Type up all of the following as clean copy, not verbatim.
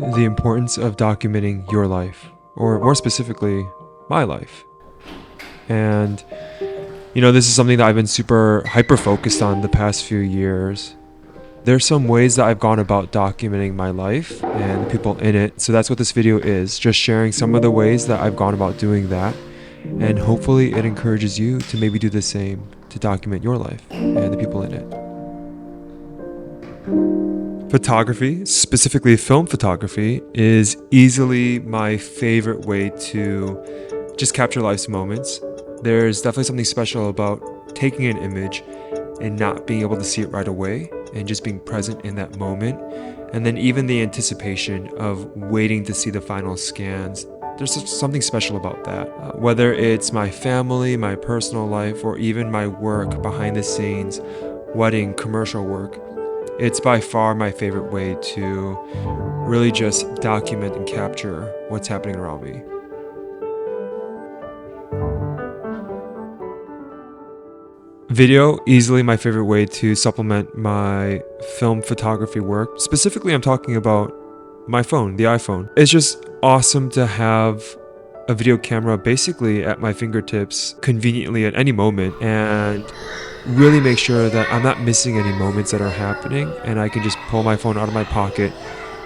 the importance of documenting your life, or more specifically, my life. And, this is something that I've been super hyper focused on the past few years. There's some ways that I've gone about documenting my life and the people in it. So that's what this video is, just sharing some of the ways that I've gone about doing that. And hopefully it encourages you to maybe do the same, to document your life and the people in it. Photography, specifically film photography, is easily my favorite way to just capture life's moments. There's definitely something special about taking an image and not being able to see it right away and just being present in that moment. And then even the anticipation of waiting to see the final scans. There's something special about that. Whether it's my family, my personal life, or even my work behind the scenes, wedding, commercial work, it's by far my favorite way to really just document and capture what's happening around me. Video, easily my favorite way to supplement my film photography work. Specifically, I'm talking about my phone, the iPhone. It's just awesome to have a video camera basically at my fingertips conveniently at any moment and really make sure that I'm not missing any moments that are happening, and I can just pull my phone out of my pocket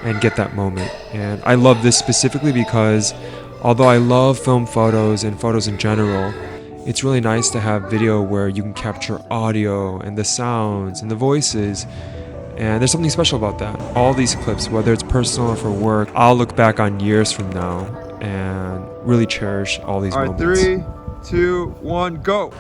and get that moment. And I love this specifically because although I love film photos and photos in general, it's really nice to have video where you can capture audio and the sounds and the voices. And there's something special about that. All these clips, whether it's personal or for work, I'll look back on years from now and really cherish all these moments. All right, 3, 2, 1, go.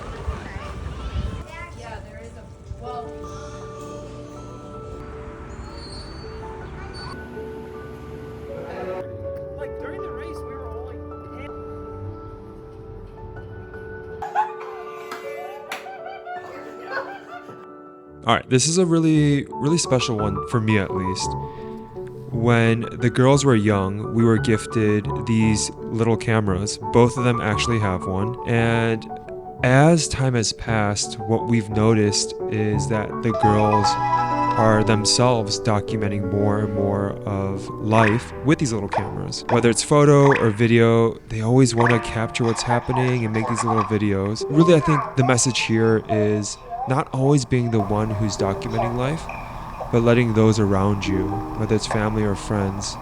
All right, this is a really special one for me, at least. When the girls were young, we were gifted these little cameras. Both of them actually have one. And as time has passed, what we've noticed is that the girls are themselves documenting more and more of life with these little cameras. Whether it's photo or video, they always want to capture what's happening and make these little videos. Really, I think the message here is not always being the one who's documenting life, but letting those around you, whether it's family or friends,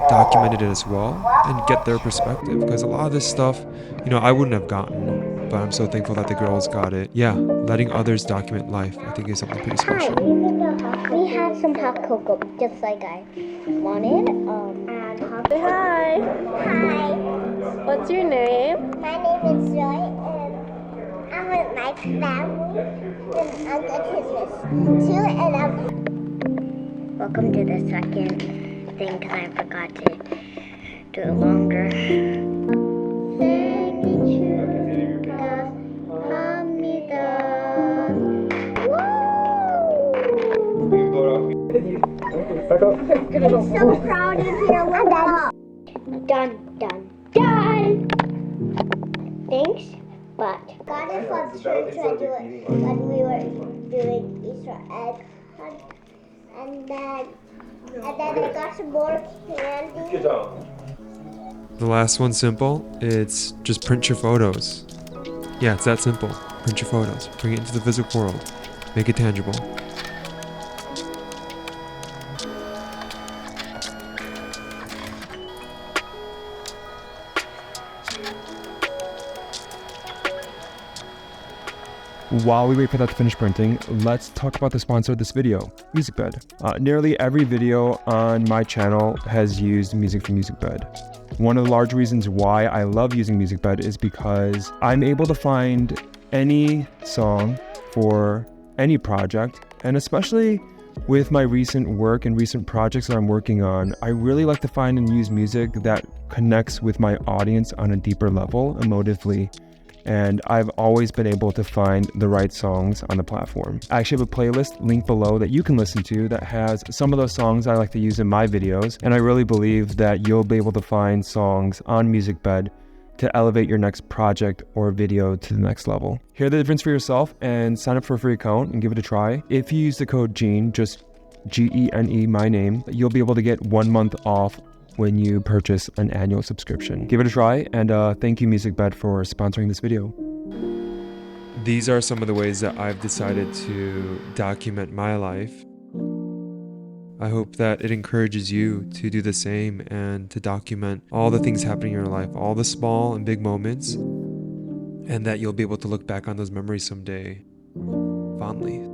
document it as well and get their perspective. Because a lot of this stuff, I wouldn't have gotten, but I'm so thankful that the girls got it. Yeah, letting others document life, I think, is something pretty special. We had some hot cocoa, just like I wanted. Say hi. Hi, What's your name? my name is Joy, and I'm with my family, and I'm the Christmas too, and I'm... Welcome to the second thing, because I forgot to do it longer. I'm so proud of you. Done. Thanks, but got it from church when we were doing Easter egg hunt, and then I got some more candy. The last one's simple. It's just print your photos. Yeah, it's that simple. Print your photos. Bring it into the physical world. Make it tangible. While we wait for that to finish printing, let's talk about the sponsor of this video, MusicBed. Nearly every video on my channel has used music from MusicBed. One of the large reasons why I love using MusicBed is because I'm able to find any song for any project, and especially with my recent work and recent projects that I'm working on, I really like to find and use music that connects with my audience on a deeper level, emotively. And I've always been able to find the right songs on the platform. I actually have a playlist linked below that you can listen to that has some of those songs I like to use in my videos, and I really believe that you'll be able to find songs on MusicBed to elevate your next project or video to the next level. Hear the difference for yourself and sign up for a free account and give it a try. If you use the code GENE, just G-E-N-E, my name, you'll be able to get 1 month off when you purchase an annual subscription. Give it a try, and thank you MusicBed for sponsoring this video. These are some of the ways that I've decided to document my life. I hope that it encourages you to do the same and to document all the things happening in your life, all the small and big moments, and that you'll be able to look back on those memories someday fondly.